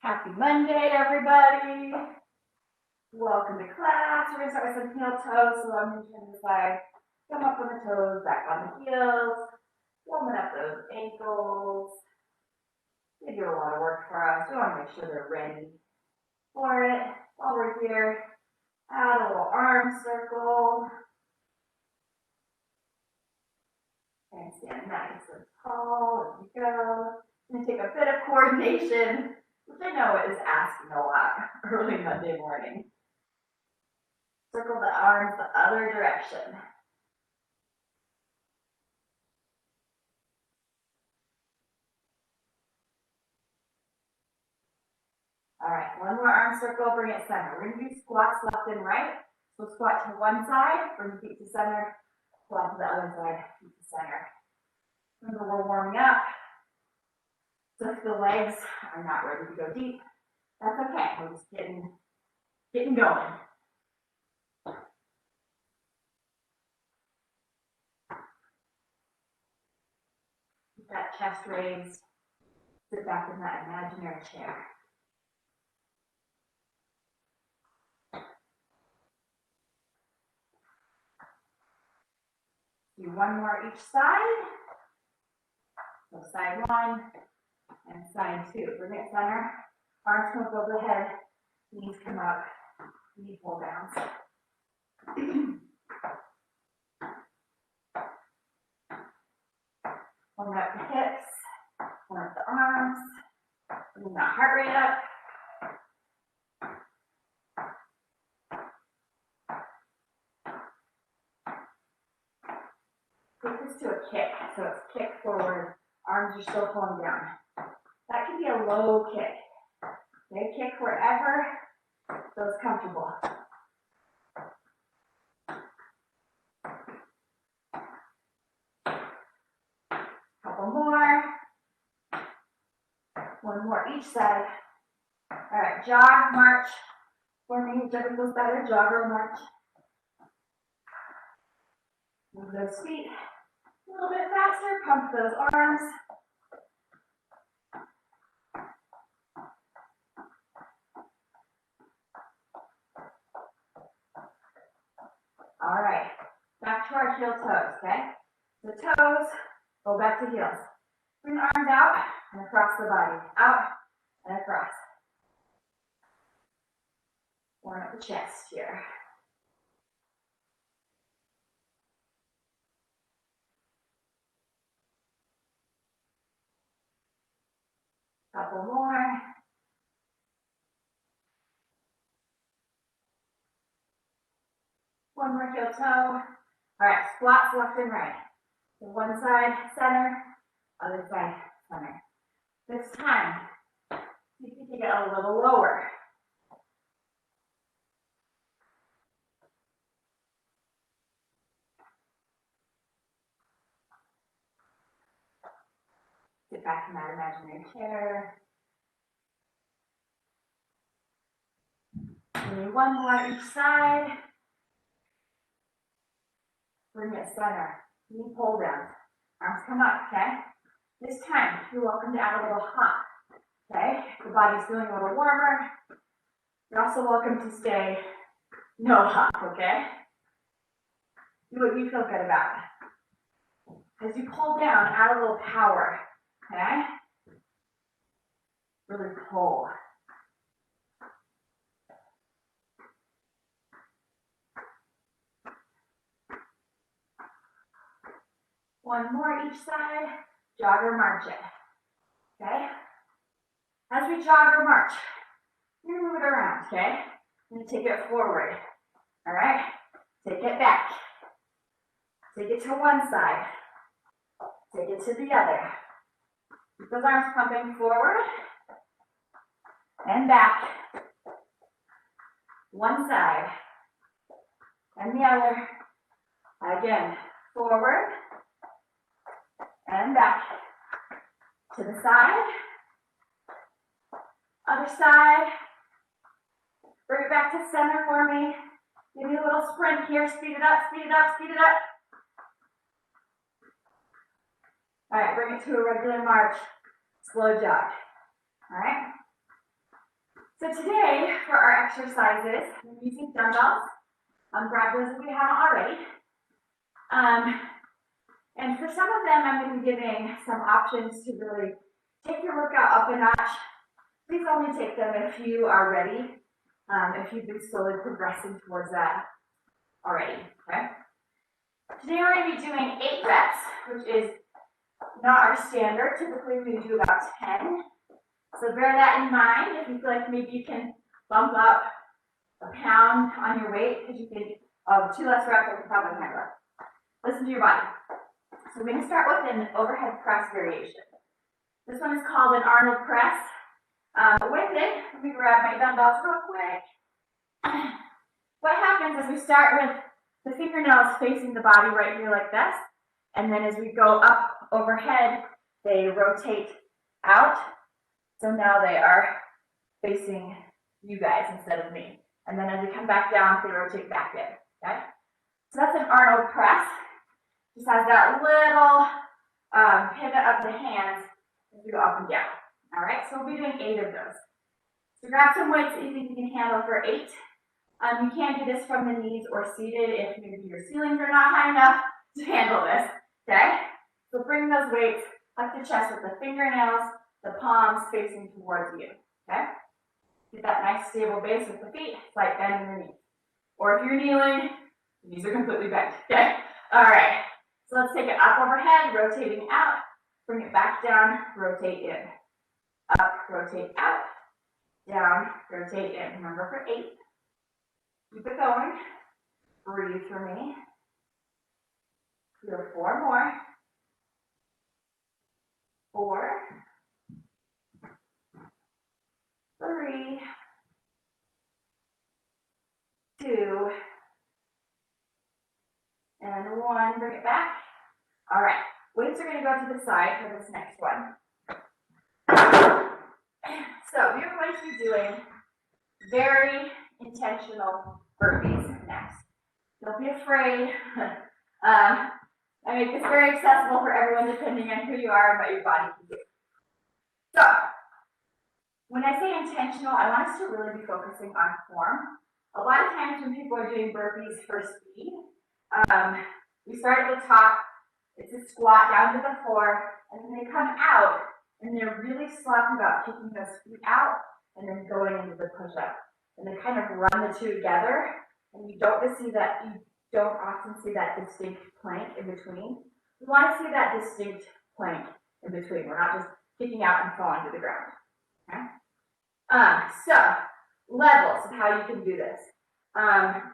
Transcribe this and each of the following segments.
Happy Monday, everybody. Welcome to class. We're going to start with some heel toes. So I'm going to turn this side. Come up on the toes, back on the heels. Warming up those ankles. They do a lot of work for us. We want to make sure they're ready for it. While we're here, add a little arm circle. And stand nice and tall as you go. And take a bit of coordination, which I know is asking a lot early Monday morning. Circle the arms the other direction. All right, one more arm circle, bring it center. We're going to do squats left and right. So squat to one side, bring feet to center, squat to the other side, feet to center. Remember, we're warming up. So if the legs are not ready to go deep, that's okay. We're just getting going. Keep that chest raised. Sit back in that imaginary chair. Do one more each side. So side one and side two. Bring it center. Arms come up overhead. Knees come up. Knee pull downs. Warm up the hips. Warm up the arms. Bring that heart rate up. Take this to a kick. So it's kick forward. Arms are still pulling down. That can be a low kick. Okay, kick wherever feels comfortable. Couple more. One more each side. All right, jog, march. For me, whichever feels better, jog or march. Move those feet a little bit faster. Pump those arms. All right, back to our heel toes, okay? The toes go back to heels. Bring the arms out and across the body. Out and across. Warm up the chest here. Couple more. One more heel toe. All right, squats left and right. So one side, center, other side, center. This time, see if you can get a little lower. Sit back in that imaginary chair. And one more each side. Bring it center. Knee pull down. Arms come up, okay? This time, you're welcome to add a little hop, okay? If the body's feeling a little warmer, you're also welcome to stay no hop, okay? Do what you feel good about. As you pull down, add a little power, okay? Really pull. One more each side, jog or march it, okay? As we jog or march, you're gonna move it around, okay? You're gonna take it forward, all right? Take it back. Take it to one side. Take it to the other. Keep those arms pumping forward and back. One side and the other. Again, forward and back. To the side. Other side. Bring it back to center for me. Give me a little sprint here. Speed it up, speed it up, speed it up. All right, bring it to a regular march. Slow jog. All right. So today, for our exercises, we're using dumbbells. Grab those if you haven't already. And for some of them, I'm going to be giving some options to really take your workout up a notch. Please only take them if you are ready, if you've been slowly progressing towards that already, okay? Today we're going to be doing 8 reps, which is not our standard. Typically we do about 10. So bear that in mind. If you feel like maybe you can bump up a pound on your weight because you think, oh, 2 less reps, I can probably handle it. Listen to your body. So we're going to start with an overhead press variation. This one is called an Arnold press. With it, let me grab my dumbbells real quick. What happens is we start with the fingernails facing the body right here like this. And then as we go up overhead, they rotate out. So now they are facing you guys instead of me. And then as we come back down, they rotate back in, okay? So that's an Arnold press. Just has that little pivot of the hands as we go up and down. All right, so we'll be doing 8 of those. So grab some weights that you think you can handle for 8. You can do this from the knees or seated if maybe your ceilings are not high enough to handle this, okay? So bring those weights up the chest with the fingernails, the palms facing towards you, okay? Get that nice stable base with the feet, slight bend in the knees. Or if you're kneeling, the knees are completely bent, okay? All right, so let's take it up overhead, rotating out, bring it back down, rotate in. Up, rotate out, down, rotate in. Remember for 8. Keep it going. Breathe for me. Do 4 more. 4, 3, 2, and 1. Bring it back. All right. Weights are going to go to the side for this next one. So we are going to be doing very intentional burpees next. Don't be afraid. I make this very accessible for everyone depending on who you are and what your body can do. So, when I say intentional, I want us to really be focusing on form. A lot of times when people are doing burpees for speed, we start at the top, it's a squat down to the floor, and then they come out, and they're really sloppy about kicking those feet out, and then going into the push-up. And they kind of run the two together, and you don't often see that distinct plank in between. We want to see that distinct plank in between. We're not just kicking out and falling to the ground. Okay? So, levels of how you can do this.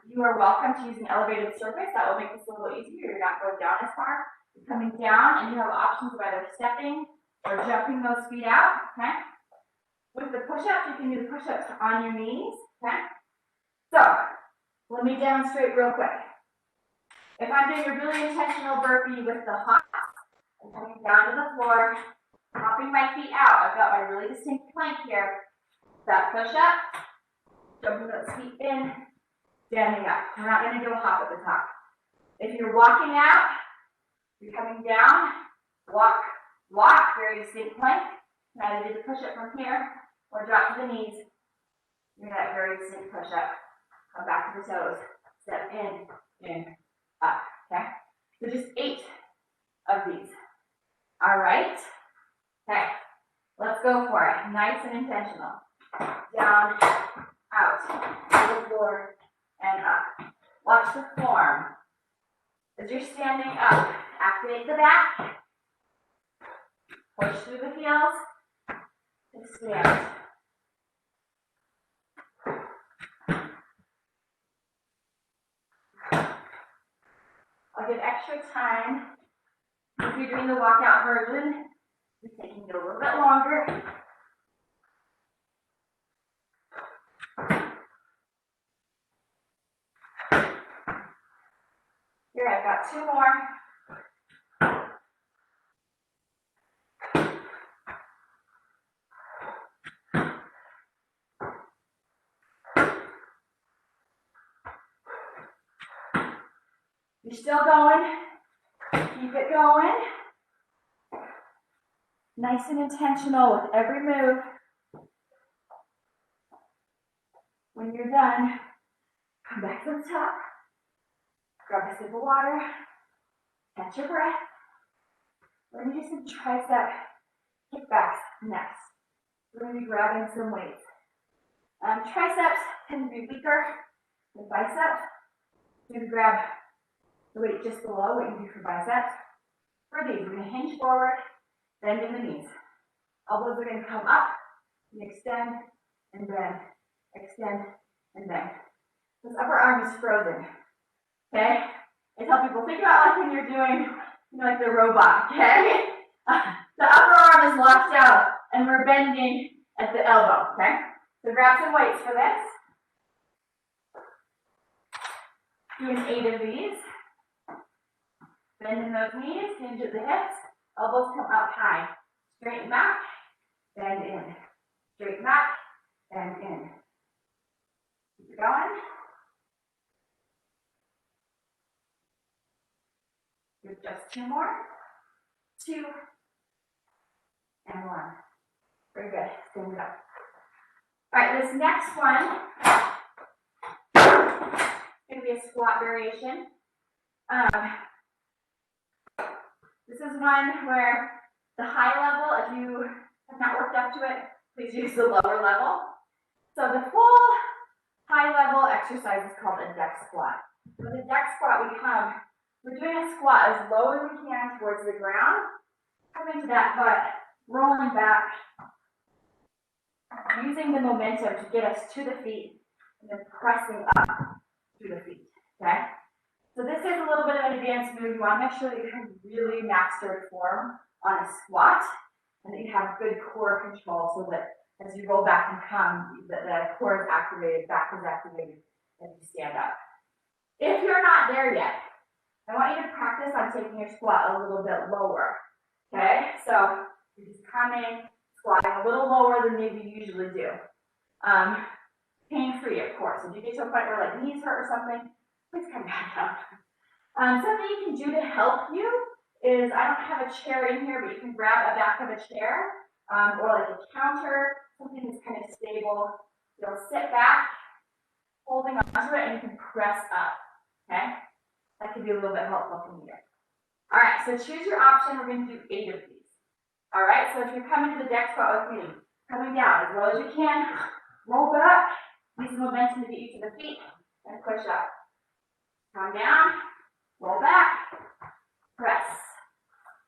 You are welcome to use an elevated surface. That will make this a little easier. You're not going down as far. You're coming down, and you have options of either stepping or jumping those feet out. Okay? With the push-ups, you can do the push-ups on your knees. Okay? So, let me demonstrate real quick. If I'm doing a really intentional burpee with the hops, I'm coming down to the floor, hopping my feet out. I've got my really distinct plank here. That push-up, jumping those feet in, standing up. We're not going to do a hop at the top. If you're walking out, you're coming down, walk, very distinct plank. You can either do the push-up from here or drop to the knees. You're that very distinct push-up. Come back to the toes. Step in, up. Okay? So just 8 of these. All right? Okay. Let's go for it. Nice and intentional. Down, out, to the floor, and up. Watch the form. As you're standing up, activate the back. Push through the heels. And stand. I'll give extra time. If you're doing the walkout version, you're taking it a little bit longer. Here, I've got 2 more. You're still going. Keep it going. Nice and intentional with every move. When you're done, come back to the top, grab a sip of water, catch your breath. We're going to do some tricep kickbacks next. We're going to be grabbing some weights. Triceps tend to be weaker than biceps. You're going to grab the weight just below what you do for biceps. For these, we're going to hinge forward, bend in the knees. Elbows are going to come up and extend and bend, extend and bend. This upper arm is frozen. Okay? I tell people, think about like when you're doing, like the robot, okay? The upper arm is locked out and we're bending at the elbow, okay? So grab some weights for this. Doing 8 of these. Bending those knees, hinge at the hips, elbows come up high. Straighten back, bend in. Straighten back, bend in. Keep it going. Do just 2 more. 2 and 1. Very good. Stand it up. All right, this next one is going to be a squat variation. This is one where the high level, if you have not worked up to it, please use the lower level. So the full high level exercise is called a deck squat. For the deck squat, we're doing a squat as low as we can towards the ground, coming to that butt, rolling back, using the momentum to get us to the feet, and then pressing up to the feet, okay? So this is a little bit of an advanced move. You want to make sure that you have really mastered form on a squat and that you have good core control so that as you roll back and come, the core is activated, back is activated, and you stand up. If you're not there yet, I want you to practice on taking your squat a little bit lower, okay? So you're just coming, squatting a little lower than maybe you usually do. Pain-free, of course. If you get to a point where like knees hurt or something, please come back up. Something you can do to help you is, I don't have a chair in here, but you can grab a back of a chair or like a counter, something that's kind of stable. You'll sit back, holding onto it, and you can press up, okay? That could be a little bit helpful for you. All right, so choose your option. We're going to do 8 of these. All right, so if you're coming to the deck squat with me, coming down as low as you can, roll back, use the momentum to get you to the feet, and push up. Come down, roll back, press.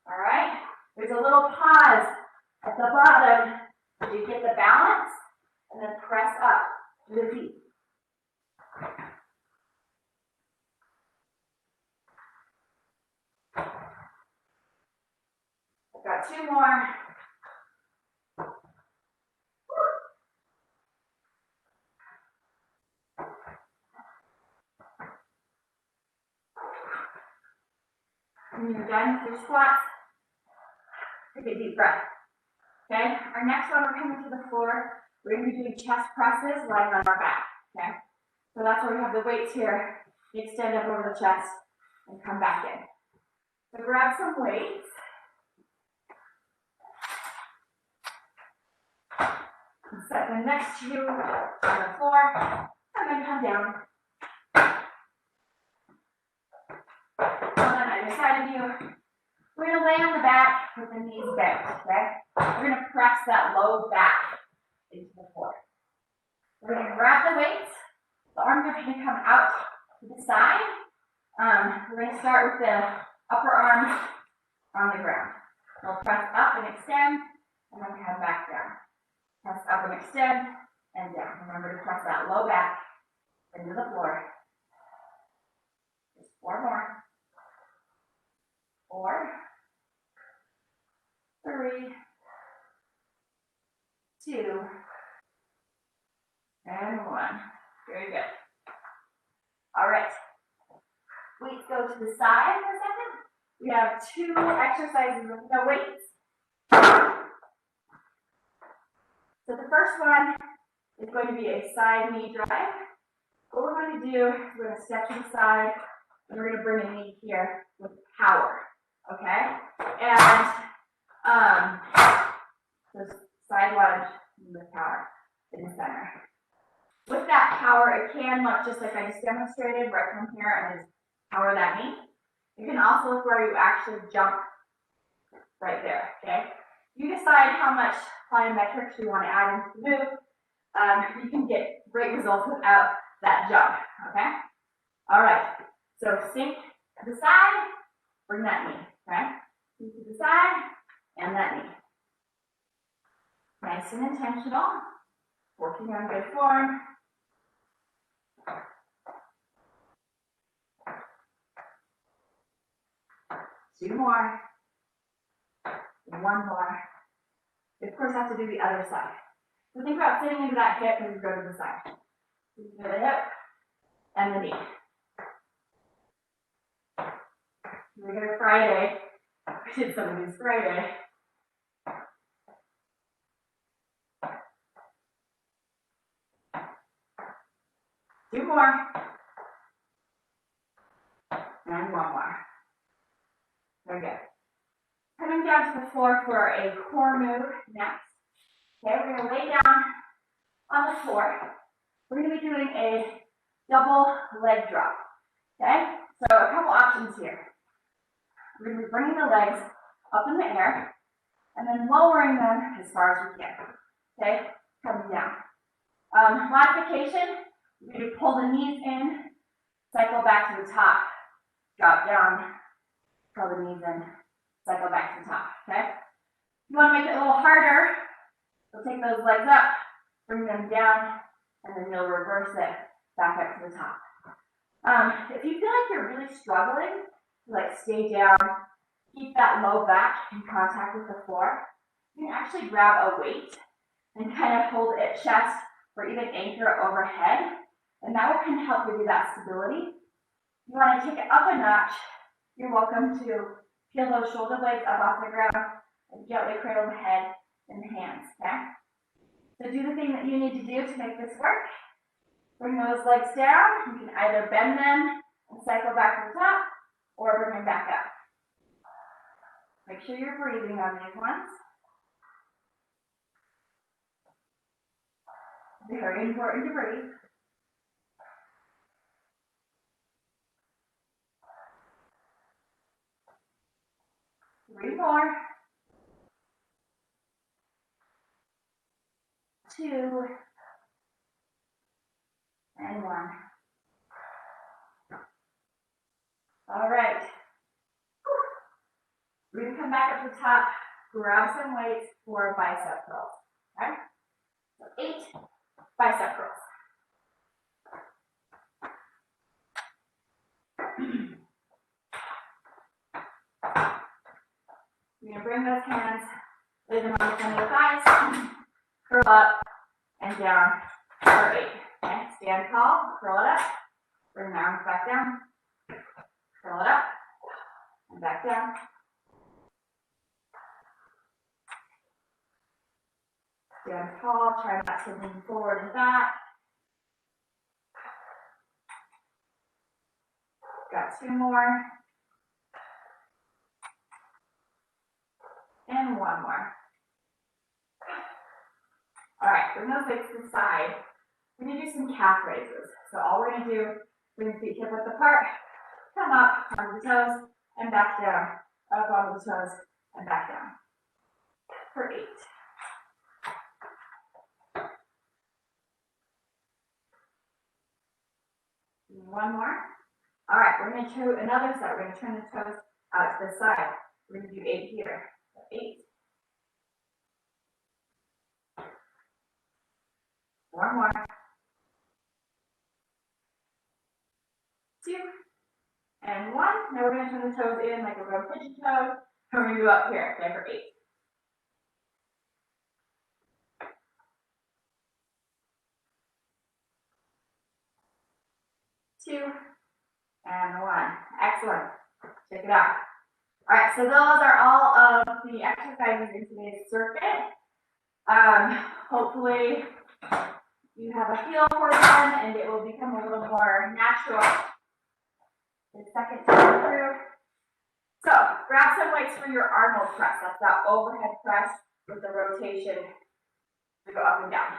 All right, there's a little pause at the bottom as you get the balance, and then press up to the feet. I've got 2 more. When you're done with your squats, take a deep breath. Okay, our next one, we're coming to the floor. We're going to be doing chest presses lying on our back. Okay, so that's where we have the weights here. You extend up over the chest and come back in. So grab some weights. And set them next to you on the floor, and then come down. On either side of you. We're going to lay on the back with the knees bent, okay? We're going to press that low back into the floor. We're going to grab the weights. The arms are going to come out to the side. We're going to start with the upper arms on the ground. We'll press up and extend, and then come back down. Press up and extend, and down. Remember to press that low back into the floor. Just 4 more. 4, 3, 2, and 1. Very good. All right. Weights go to the side for a second. We have 2 exercises with no weights. So the first one is going to be a side knee drive. What we're going to do is we're going to step to the side, and we're going to bring a knee here with power. Okay? And so side lunge with power in the center. With that power, it can look just like I just demonstrated right from here and just power that knee. You can also look where you actually jump right there, okay? You decide how much plyometrics you want to add into the move. You can get great results without that jump, okay? All right, so sink to the side, bring that knee, okay? Sink to the side, and that knee. Nice and intentional, working on good form. 2 more, 1 more. You of course have to do the other side. So think about sitting into that hip and go to the side. Into the hip and the knee. We're going to Friday. We did some of these Friday. Two more. And 1 more. Very good. Coming down to the floor for a core move next. Okay, we're going to lay down on the floor. We're going to be doing a double leg drop. Okay, so a couple options here. We're going to be bringing the legs up in the air and then lowering them as far as we can. Okay, coming down. Modification, we're going to pull the knees in, cycle back to the top, drop down, pull the knees in, cycle back to the top. Okay, if you want to make it a little harder, you'll take those legs up, bring them down, and then you'll reverse it back up to the top. If you feel like you're really struggling, like stay down, keep that low back in contact with the floor, you can actually grab a weight and kind of hold it chest or even anchor overhead, and that can help give you that stability. If you want to take it up a notch, you're welcome to peel those shoulder blades up off the ground and gently cradle the head in the hands, okay? So do the thing that you need to do to make this work. Bring those legs down. You can either bend them and cycle back to the top or bring them back up. Make sure you're breathing on these ones. Very important to breathe. Three more. 2 and 1. All right. We're going to come back up to the top, grab some weights for bicep curls. Okay? So 8 bicep curls. You're going to bring those hands, lay them on the front of your thighs, curl up and down for 8. Okay? Stand tall, curl it up, bring the arms back down, curl it up, and back down. Stand tall, try not to lean forward and back. Got 2 more. And 1 more. All right, bring those legs to the side. We're going to do some calf raises. So all we're going to do, bring the feet hip width apart, come up onto the toes, and back down. Up onto the toes, and back down. For 8. One more. All right, we're going to do another side. We're going to turn the toes out to the side. We're going to do 8 here. So 8. 1 more. 2 and 1. Now we're going to turn the toes in like we're going to pigeon toes. And we're going to go up here, okay, for 8. 2 and 1. Excellent. Check it out. All right, so those are all of the exercises in today's circuit. Hopefully you have a feel for them and it will become a little more natural the second time through. So grab some weights for your Arnold press. That's that overhead press with the rotation to go up and down.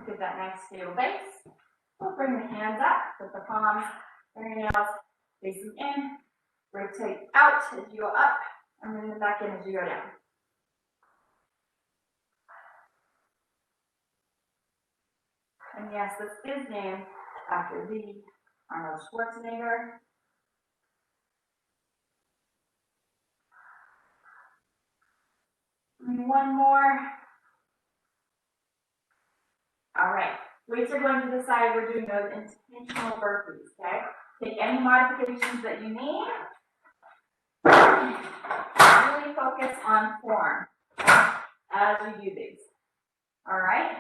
Get that nice stable base. We'll bring the hands up with the palms, fingernails facing in. Rotate out as you go up, and bring them back in as you go down. And yes, this is named after the Arnold Schwarzenegger. And one more. All right. Weights are going to the side. We're doing those intentional burpees, okay? Take any modifications that you need. Really focus on form as we do these. All right?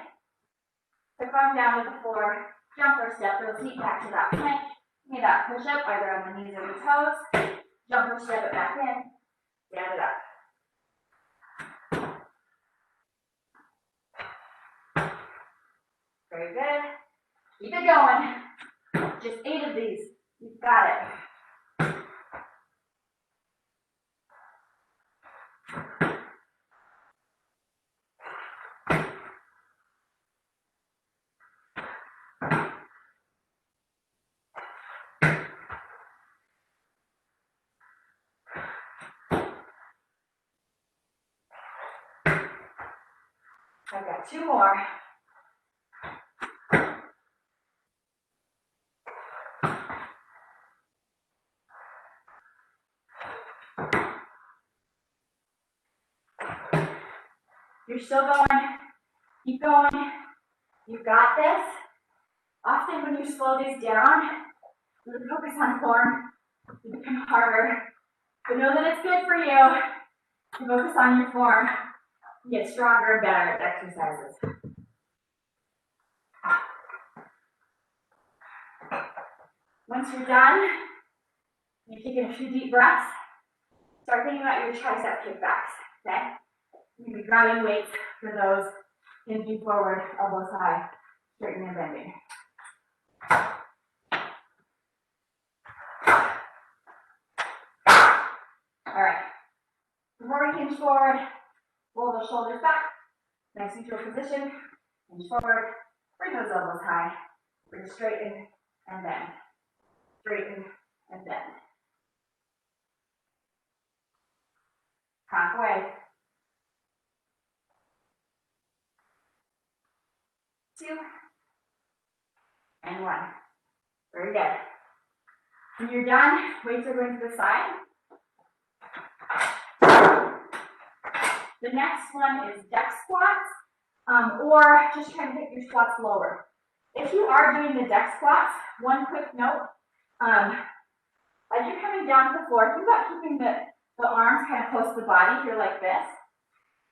So come down to the floor, jump or step, those feet back to that plank. Make that push up either on the knees or the toes. Jump or step it back in. Stand it up. Very good. Keep it going. Just 8 of these. You've got it. I've got 2 more. You're still going. Keep going. You've got this. Often when you slow these down, you focus on form, you become harder. But know that it's good for you to focus on your form. You get stronger and better at exercises. Once you're done, you're taking a few deep breaths. Start thinking about your tricep kickbacks, okay? You're going to be grabbing weights for those. Hinging forward, elbows high, straightening and bending. All right. Before we hinge forward, roll the shoulders back. Nice neutral position. Hinge forward. Bring those elbows high. Bring straighten and bend. Straighten and bend. Halfway. 2 and 1. Very good. When you're done, weights are going to the side. The next one is deck squats, or just trying to get your squats lower. If you are doing the deck squats, one quick note, as you're coming down to the floor, think about keeping the arms kind of close to the body here like this.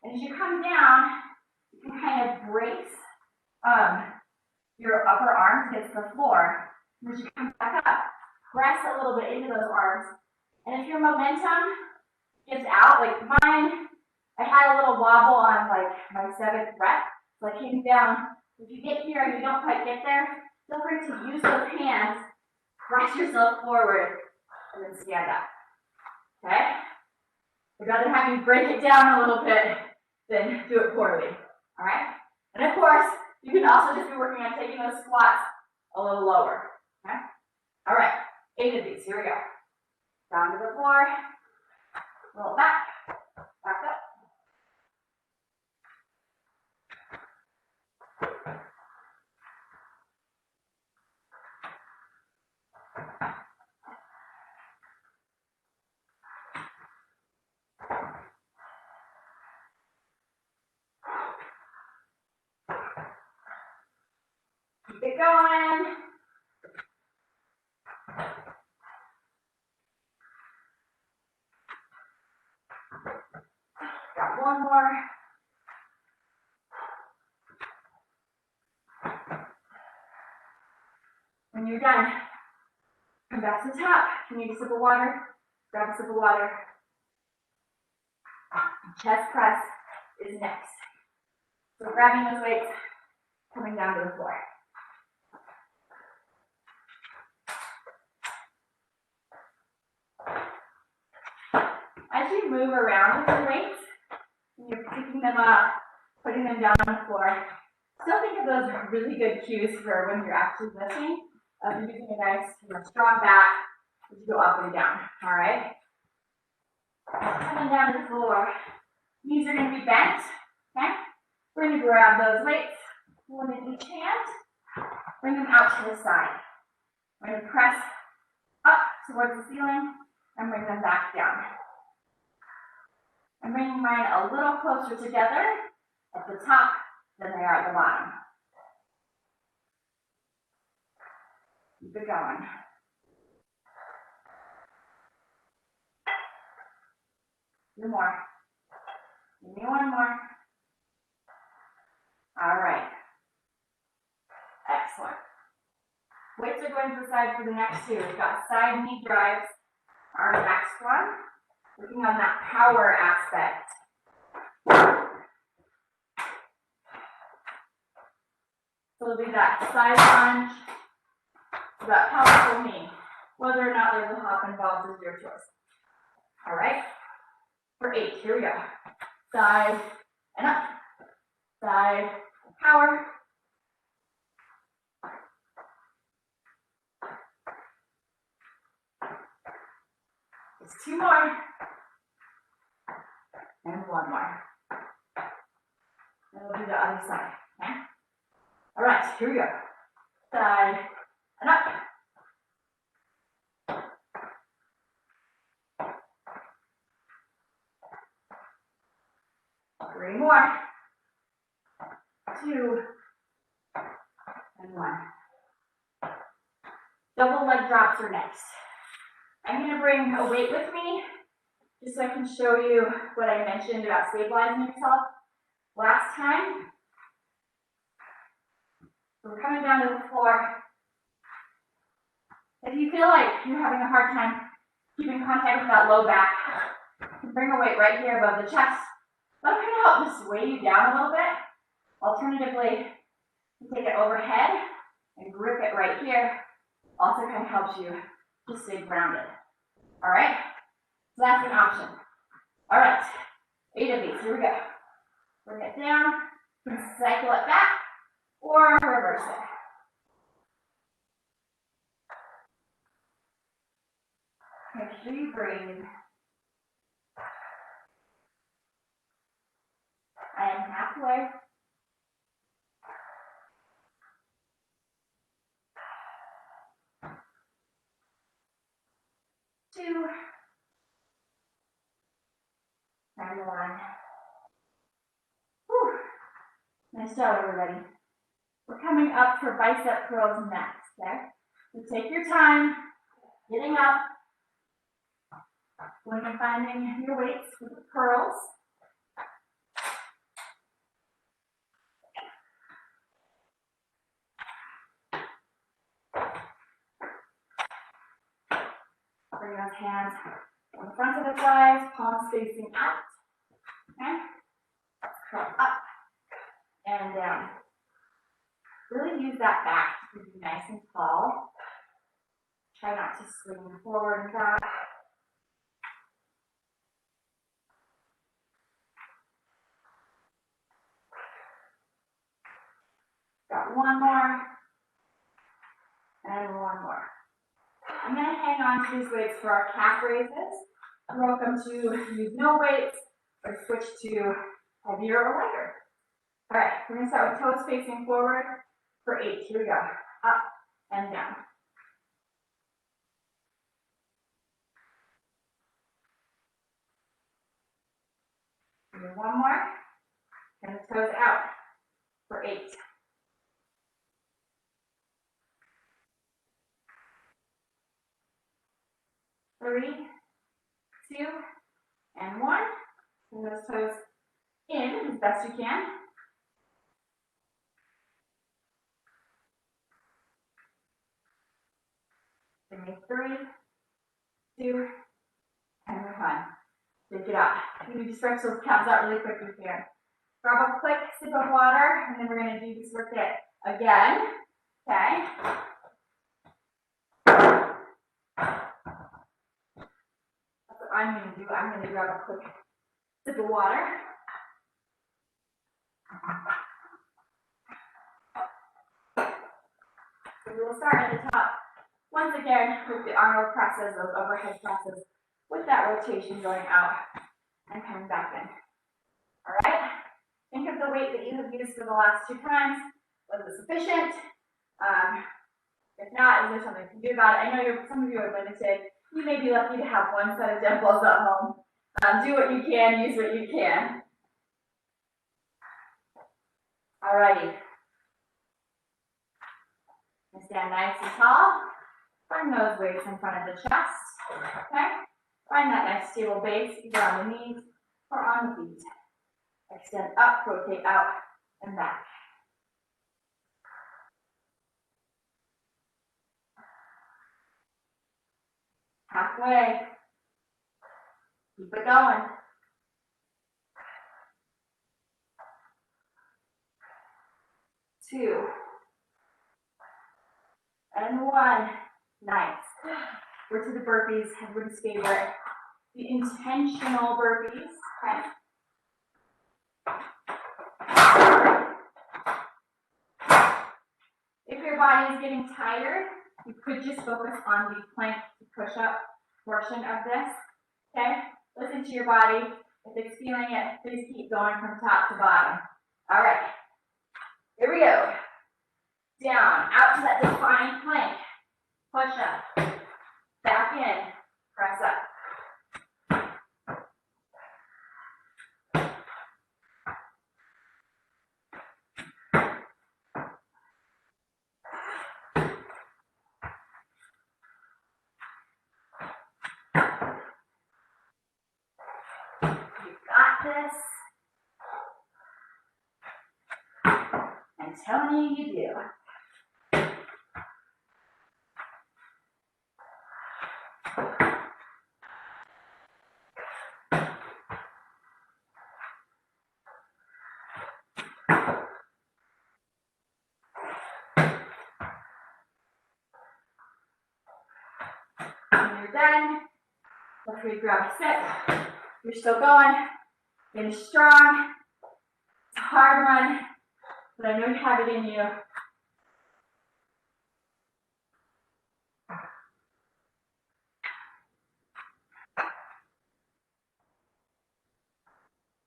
And as you come down, you can kind of brace your upper arms against the floor. And as you come back up, press a little bit into those arms. And if your momentum gives out, like mine, I had a little wobble on like my 7th rep. So I came down. If you get here and you don't quite get there, feel free to use those hands, press yourself forward, and then stand up. Okay? I'd rather have you break it down a little bit than do it poorly. All right? And of course, you can also just be working on taking those squats a little lower. Okay? All right, 8 of these. Here we go. Down to the floor. Roll back. Back up. Keep it going. Got one more. When you're done, come back to the top. If you need a sip of water, grab a sip of water. Chest press is next. So grabbing those weights, coming down to the floor. As you move around with your weights, you're picking them up, putting them down on the floor, Still think of those are really good cues for when you're actually lifting. You're using a nice, strong back as you go up and down. All right. Coming down to the floor. Knees are going to be bent. Okay. We're going to grab those weights, one in each hand. Bring them out to the side. We're going to press up towards the ceiling and bring them back down. I'm bringing mine a little closer together at the top than they are at the bottom. Keep it going. Two more. Give me one more. All right. Excellent. Weights are going to the side for the next two. We've got side knee drives. Our next one, working on that power aspect. So it'll be that side lunge, that powerful knee. Whether or not there's a hop involved is your choice. All right. For 8, here we go. Side and up. Side, power. Just 2 more. And 1 more. And we'll do the other side, okay? All right, here we go. Side and up. 3 more. 2 and 1. Double leg drops are next. I'm going to bring a weight with me just so I can show you what I mentioned about stabilizing yourself last time. So we're coming down to the floor. If you feel like you're having a hard time keeping contact with that low back, you can bring a weight right here above the chest. That'll kind of help just weigh you down a little bit. Alternatively, you take it overhead and grip it right here. Also kind of helps you to stay grounded. All right? So that's an option. All right, 8 of these. Here we go. Bring it down. You can cycle it back or reverse it. Make sure you breathe. I am halfway. Two. And 1. Whew. Nice job, everybody. We're coming up for bicep curls next, okay? So take your time getting up. When you're finding your weights with the curls. Bring those hands on the front of the thighs, palms facing out. Okay? Curl up and down. Really use that back to be nice and tall. Try not to swing forward and back. Got 1 more. And 1 more. I'm going to hang on to these weights for our calf raises. You're welcome to use no weights or switch to heavier or lighter. All right, we're going to start with toes facing forward for 8. Here we go. Up and down. Do 1 more. And the toes out for 8. 3, 2, and 1. Bring those toes in as best you can. Give me 3, 2, and 1. Take it out. You need to stretch those calves out really quickly here. Grab a quick sip of water, and then we're going to do this workout again. Okay. That's what I'm going to do. I'm going to grab a quick sip of water. we'll start at the top. Once again, with the Arnold presses, those overhead presses, with that rotation going out and coming back in. All right? Think of the weight that you have used for the last 2 times. Was it sufficient? If not, is there something you can do about it? I know some of you are limited. You may be lucky to have 1 set of dumbbells at home. Do what you can, use what you can. Alrighty. Stand nice and tall. Find those weights in front of the chest. Okay? Find that nice stable base, either on the knees or on the feet. Extend up, rotate out, and back. Halfway. Keep it going. 2 and 1. Nice. We're to the burpees, everybody's favorite. The intentional burpees. Okay. If your body is getting tired, you could just focus on the plank to push-up portion of this. Okay? Listen to your body. If it's feeling it, please keep going from top to bottom. All right. Here we go. Down, out to that defined plank. Push up. Back in. Press up. This. I'm telling you, you do. When you're done, feel free to grab a sip. You're still going. Finish strong. It's a hard one, but I know you have it in you.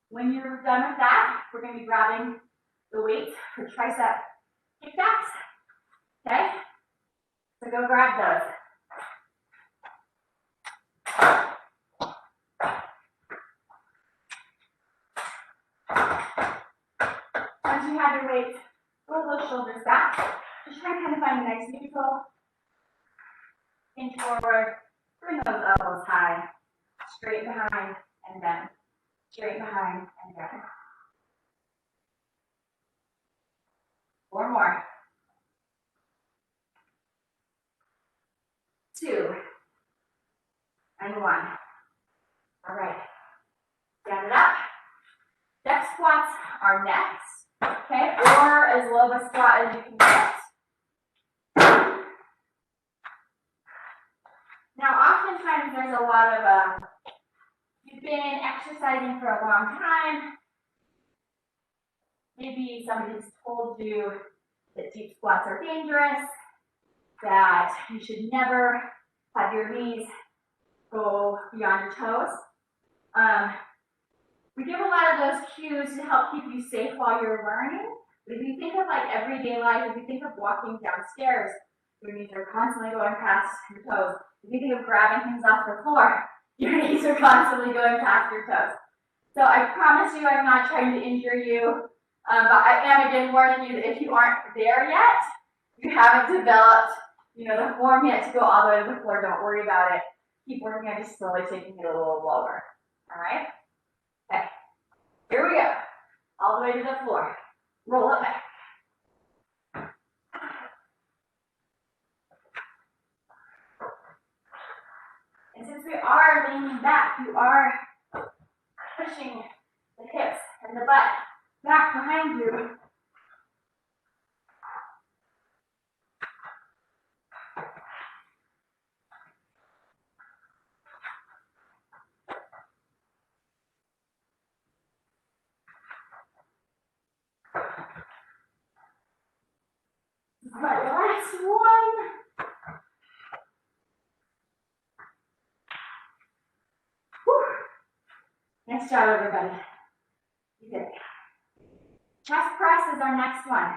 When you're done with that, we're going to be grabbing the weights for tricep kickbacks. Okay? So go grab those. Once you have your weights, roll those shoulders back. Just try and kind of find a nice neutral. Inch forward. Bring those elbows high. Straight behind and down. Straight behind and down. 4 more. 2 and 1. All right. Stand it up. Step squats are next. Okay, or as low of a squat as you can get. Now, oftentimes there's a lot of, you've been exercising for a long time. Maybe somebody's told you that deep squats are dangerous, that you should never have your knees go beyond your toes. We give a lot of those cues to help keep you safe while you're learning. But if you think of like everyday life, if you think of walking downstairs, your knees are constantly going past your toes. If you think of grabbing things off the floor, your knees are constantly going past your toes. So I promise you I'm not trying to injure you, but I am again warning you that if you aren't there yet, you haven't developed, the form yet to go all the way to the floor, don't worry about it. Keep working on just slowly taking it a little lower, all right? Okay, here we go. All the way to the floor. Roll it back. And since we are leaning back, you are pushing the hips and the butt back behind you. My last one. Nice job, everybody. You did it. Chest press is our next one.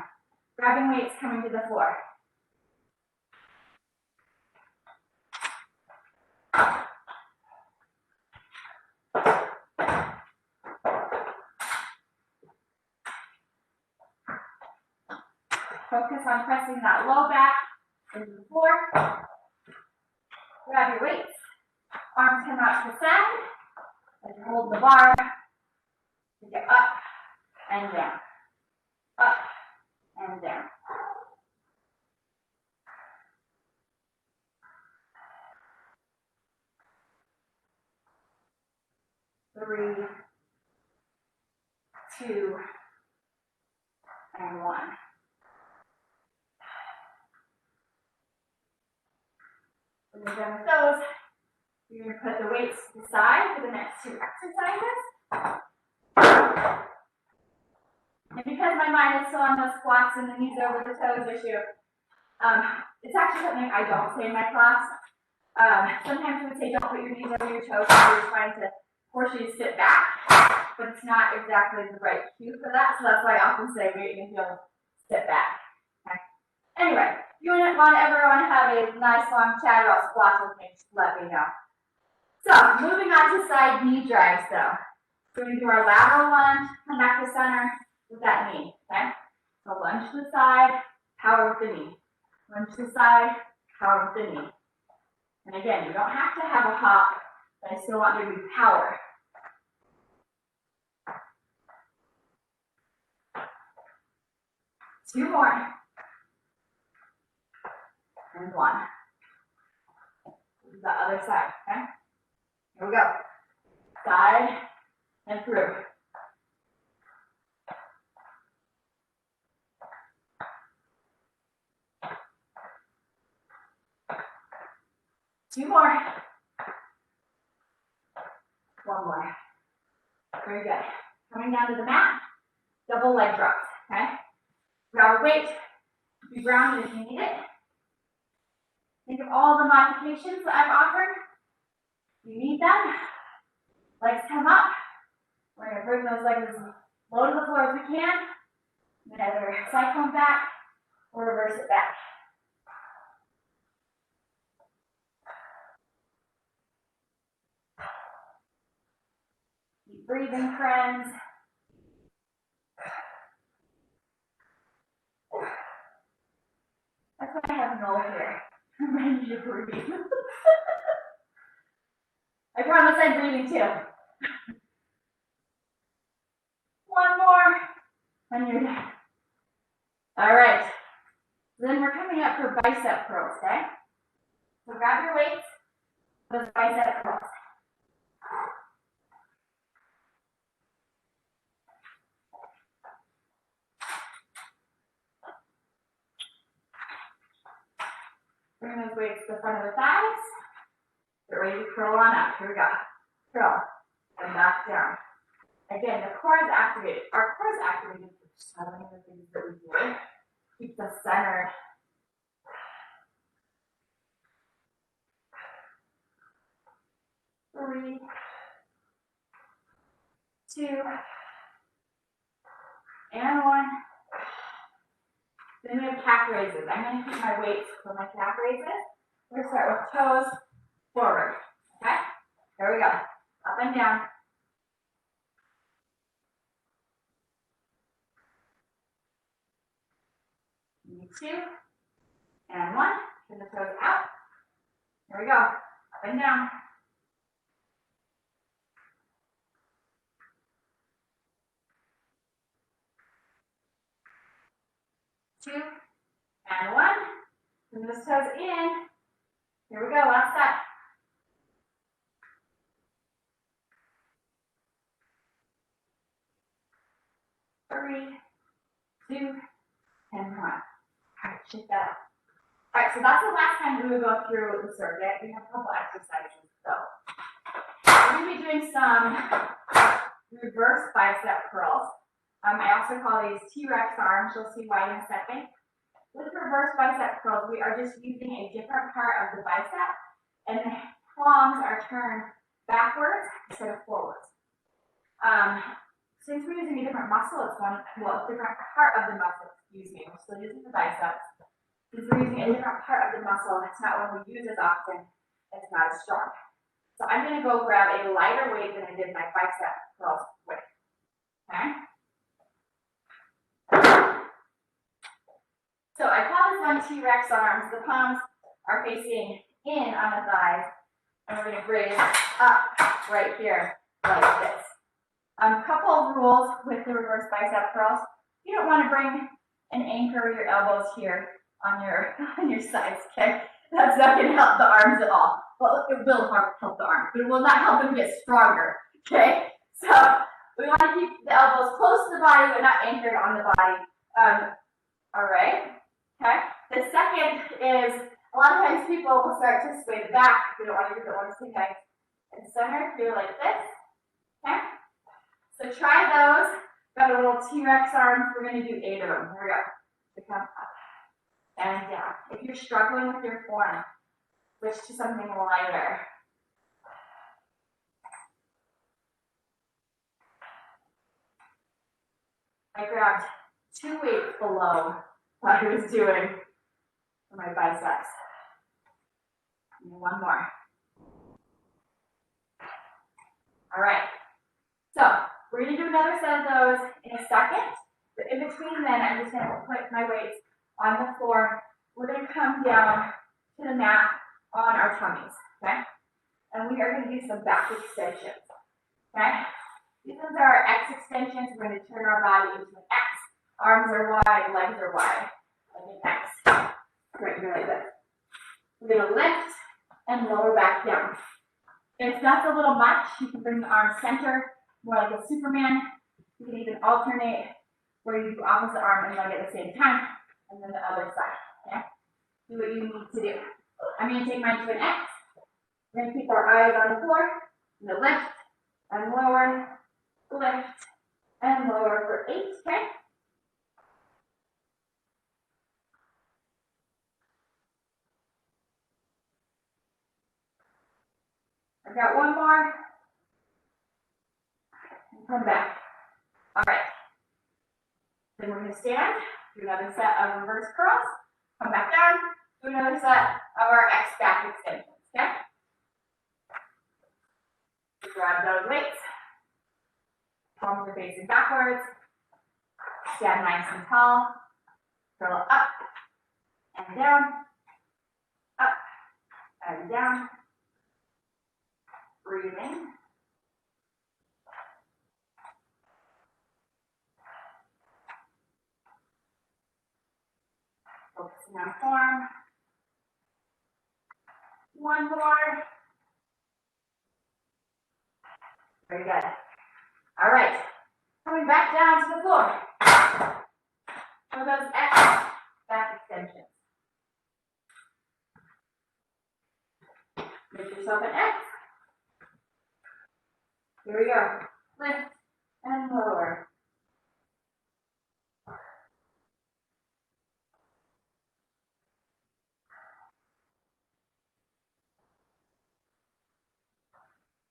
Grabbing weights coming to the floor. Focus on pressing that low back into the floor. Grab your weights. Arms come out to the side. And hold the bar. Get up and down. Up and down. Three, two, and one. When you're done with those, you're going to put the weights to the side for the next two exercises. And because my mind is still on those squats and the knees over the toes issue, it's actually something I don't say in my class. Sometimes we would say don't put your knees over your toes if you're trying to force you to sit back, but it's not exactly the right cue for that, so that's why I often say wait until you sit back. Okay. Anyway, if you ever want to have a nice long chat about squats with me, just let me know. So, moving on to side knee drives though. So we're going to do our lateral lunge, come back to center with that knee, okay? So lunge to the side, power with the knee. Lunge to the side, power with the knee. And again, you don't have to have a hop, but I still want there to be power. Two more. And one. This is the other side, okay? Here we go. Side and through. Two more. One more. Very good. Coming down to the mat, double leg drops, okay? Grab a weight, be grounded if you need it. Think of all the modifications that I've offered. You need them. Legs come up. We're going to bring those legs as low to the floor as we can. And either cycle back or reverse it back. Keep breathing, friends. That's why I have Noel here. Remind you to breathe. I promise I'm breathing too. One more, and you're done. All right. Then we're coming up for bicep curls, okay? So grab your weights, those bicep curls. Bring those weights to the front of the thighs. Get ready to curl on up. Here we go. Curl and back down. Again, the core is activated. Our core is activated for so many of the things that we do. Keep us centered. Three, two, and one. Then we have calf raises. I'm going to keep my weights for my calf raises. We're going to start with toes forward. Okay? There we go. Up and down. Two, and one. Turn the toes out. Here we go. Up and down. Two, and one. Turn those toes in. Here we go. Last set. Three, two, and one. All right, shake that up. All right, so that's the last time we will go through the circuit. We have a couple exercises, so we're going to be doing some reverse bicep curls. I also call these T-Rex arms. You'll see why in a second. With reverse bicep curls, we are just using a different part of the bicep, and the palms are turned backwards instead of forwards. Since we're using a different muscle, it's different part of the muscle, excuse me. We're still using the biceps. Since we're using a different part of the muscle, it's not one we use as often, it's not as strong. So I'm gonna go grab a lighter weight than I did my bicep curls with, okay? So I call this one T-Rex arms. The palms are facing in on the thighs, and we're gonna raise up right here, like this. Couple of rules with the reverse bicep curls. You don't want to bring and anchor your elbows here on your sides, okay? That's not going to help the arms at all. Well, it will help the arms, but it will not help them get stronger, okay? So we want to keep the elbows close to the body, but not anchored on the body. All right, okay? The second is, a lot of times people will start to sway the back. You don't want to stay nice and center. Do like this, okay? So try those. Got a little T-Rex arms. We're going to do 8 of them. Here we go. So come up and down. If you're struggling with your form, switch to something lighter. I grabbed 2 weights below what I was doing for my biceps. And one more. All right. So we're going to do another set of those in a second. But in between then, I'm just going to put my weights on the floor. We're going to come down to the mat on our tummies, okay? And we are going to do some back extensions, okay? These ones are our X extensions. We're going to turn our body into an X. Arms are wide, legs are wide, like an X. Right here like this. We're going to lift and lower back down. If that's a little much, you can bring the arm center, more like a Superman. You can even alternate where you do opposite arm and leg at the same time, and then the other side, okay? Do what you need to do. I'm going to take mine to an X. We're going to keep our eyes on the floor. I'm going to lift and lower, lift and lower for 8, okay? I've got one more. And come back. All right. Then we're going to stand, do another set of reverse curls, come back down, do another set of our X back extensions, okay? Grab those weights. Palms are facing backwards. Stand nice and tall. Curl up and down, up and down. Breathing. Focusing on form. One more. Very good. All right. Coming back down to the floor. For those X back extensions. Make yourself an X. Here we go. Lift and lower.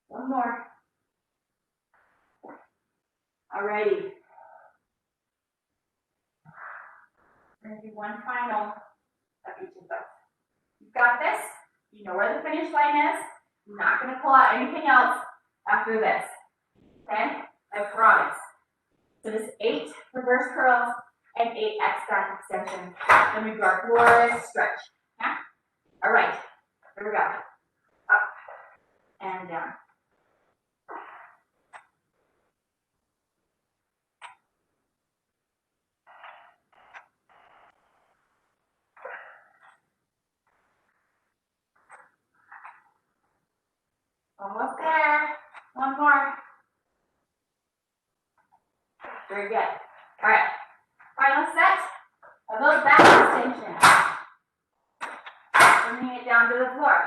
One more. Alrighty. We're going to do one final of each of those. You've got this. You know where the finish line is. I'm not going to pull out anything else after this. Okay? I promise. So this 8 reverse curls and 8 X back extensions. Then we do our glorious stretch. Okay? All right. Here we go. Up and down. Almost there. One more. Very good. All right. Final set of those back extensions. Bringing it down to the floor.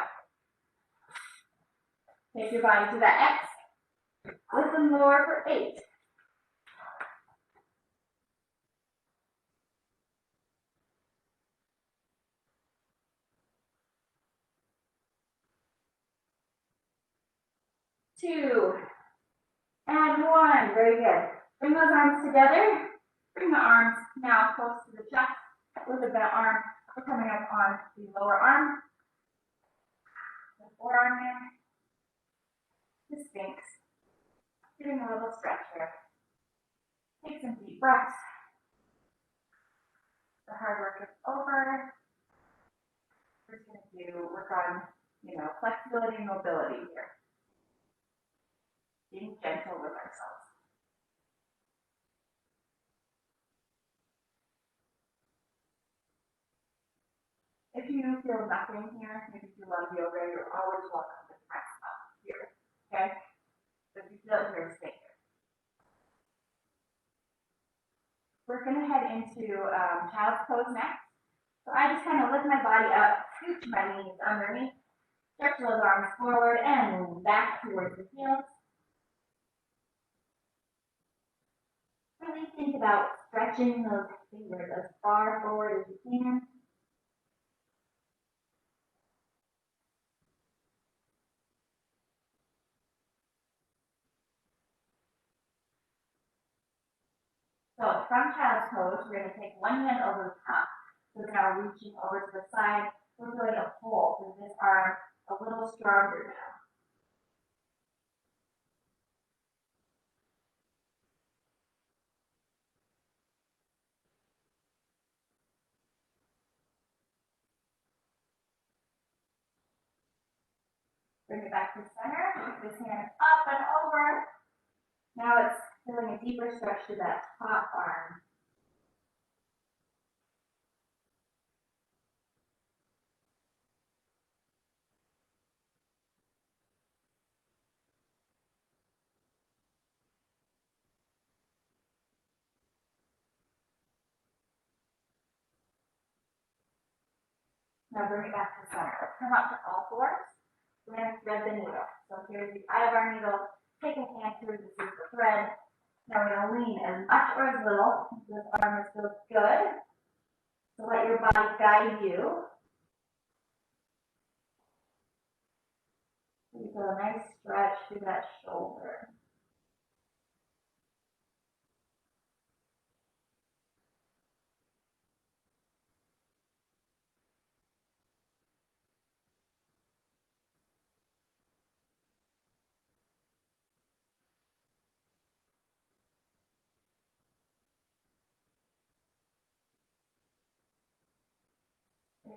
Take your body to that X. Lift and lower for 8. Two. And one, very good. Bring those arms together. Bring the arms now close to the chest. With the bent arm, we're coming up on the lower arm. The forearm there. The Sphinx. Doing a little stretch here. Take some deep breaths. The hard work is over. We're just going to work on, flexibility and mobility here. Being gentle with ourselves. If you feel nothing here, maybe you love yoga, you're always welcome to press up here, okay? But if you feel it here, stay here. We're going to head into child's pose next. So I just kind of lift my body up, scoot my knees underneath, stretch those arms forward and back towards the heels. Really think about stretching those fingers as far forward as you can. So from child's pose, we're going to take one hand over the top. So now reaching over to the side, we're going to pull with this arm a little stronger now. Bring it back to center. This hand up and over. Now it's feeling a deeper stretch to that top arm. Now bring it back to center. Let's come up to all fours. We're going to thread the needle. So here's the eye of our needle. Take a hand through the thread. Now we're going to lean as much or as little. This arm feels good. So let your body guide you. So you feel a nice stretch through that shoulder.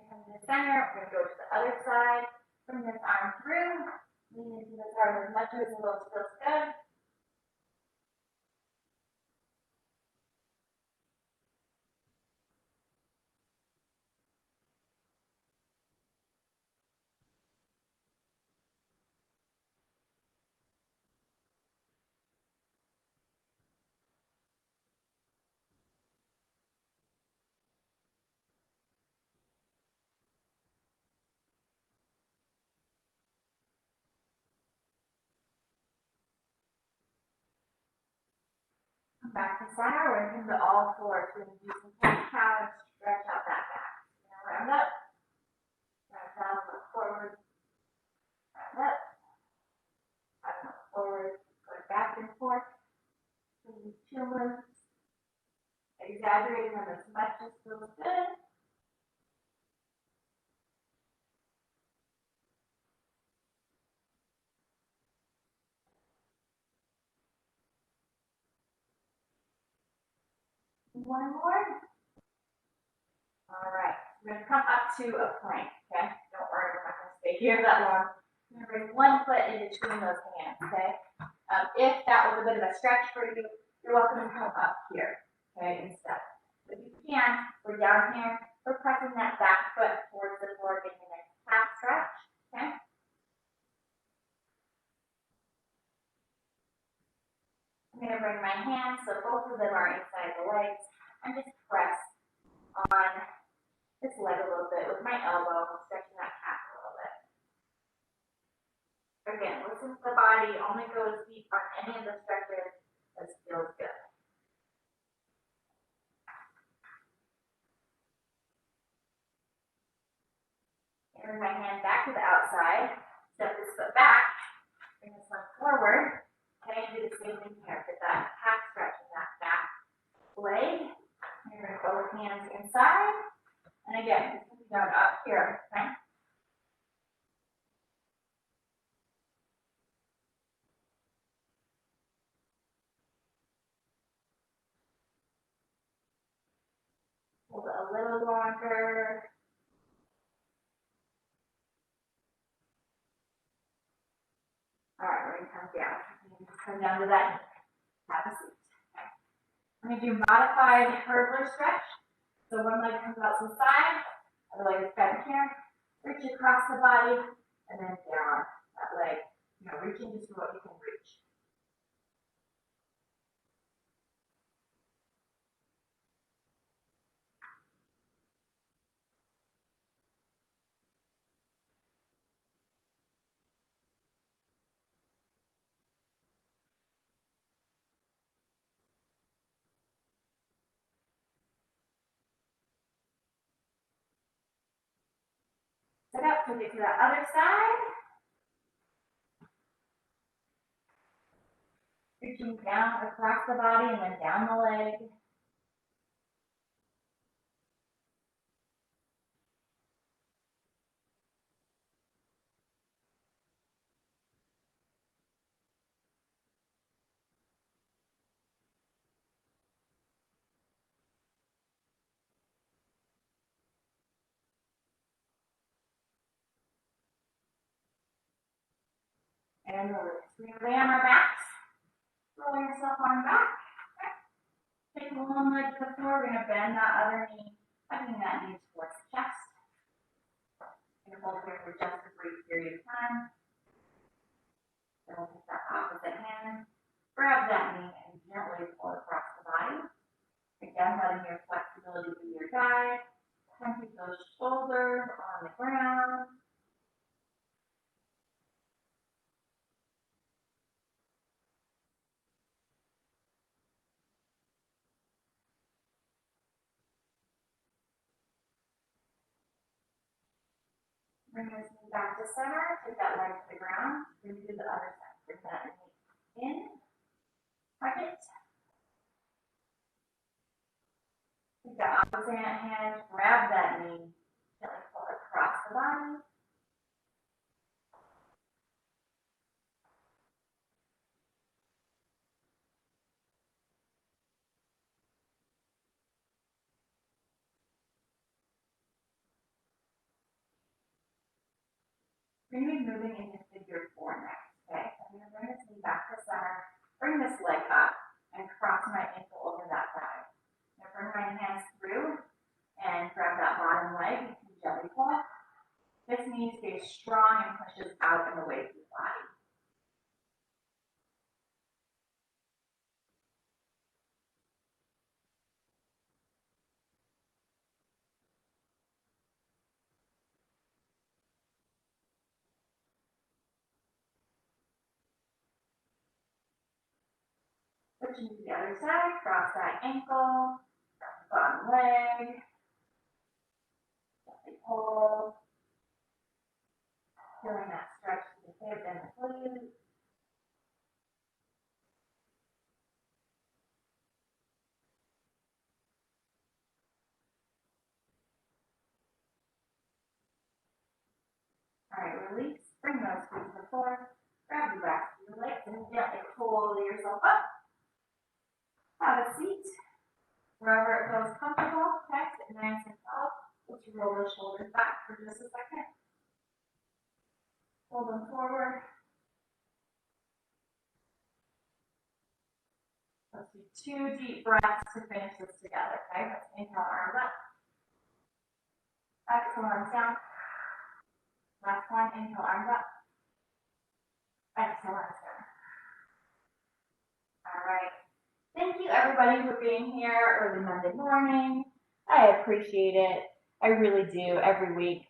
Come to the center, we're going to go to the other side. Bring this arm through. Lean into this arm as much or as little as feels good. Come back to center. We're going to come to all fours. We're going to do some cat-cow and stretch out that back. Now round up. Round down, look forward. Round up. Round forward. Going back and forth. These two moves. Exaggerating them as much as feels good. One more. All right. We're going to come up to a plank, okay? Don't worry, we're not going to stay here that long. I'm going to bring one foot in between those hands, okay? If that was a bit of a stretch for you, you're welcome to come up here, okay, instead. If you can, we're down here. We're pressing that back foot towards the floor, getting a nice calf stretch, okay? I'm going to bring my hands so both of them are inside the legs and just press on this leg a little bit with my elbow, stretching that calf a little bit. Again, listen to the body, only go as deep on any of the stretches as feels good. Bring my hand back to the outside, step this foot back, bring this one forward, okay, and do the same thing little longer. All right, we're gonna come down. Come down to that knee. Have a seat. Okay. I'm gonna do modified hurdler stretch. So one leg comes out to the side, other leg is bent here. Reach across the body, and then down that leg. Reaching just to what you can reach. Sit up, take it to the other side. Reaching down across the body and then down the leg. And release. We lay on our backs. Roll yourself on back. Okay. Take one leg to the floor. We're going to bend that other knee, tucking that knee towards the chest. We're going to hold here for just a brief period of time. Then we'll take that opposite hand, grab that knee, and gently pull it across the body. Again, letting your flexibility be your guide. Keep those shoulders on the ground. Bring this knee back to center. Take that leg to the ground. Bring it to the other side. Bring that knee in. Tuck it. Take that opposite hand. Grab that knee. Gently pull it across the body. We're going to be moving into figure 4 next. Okay, so I'm going to bring this knee back to center. Bring this leg up and cross my ankle over that thigh. I'm going to bring my hands through and grab that bottom leg and gently pull. This knee stays strong and pushes out and away from the body. Switching to the other side, cross that ankle, bottom leg, gently pull, feeling that stretch to the hip and the glute. All right, release, bring those feet to the floor, grab the back of your legs and gently pull yourself up. Have a seat, wherever it feels comfortable, okay, sit nice and tall. Let's roll the shoulders back for just a second. Pull them forward. Let's do 2 deep breaths to finish this together, okay? Let's inhale, arms up. Exhale, arms down. Last one, inhale, arms up. Exhale, arms down. All right. Thank you, everybody, for being here early Monday morning. I appreciate it. I really do, every week.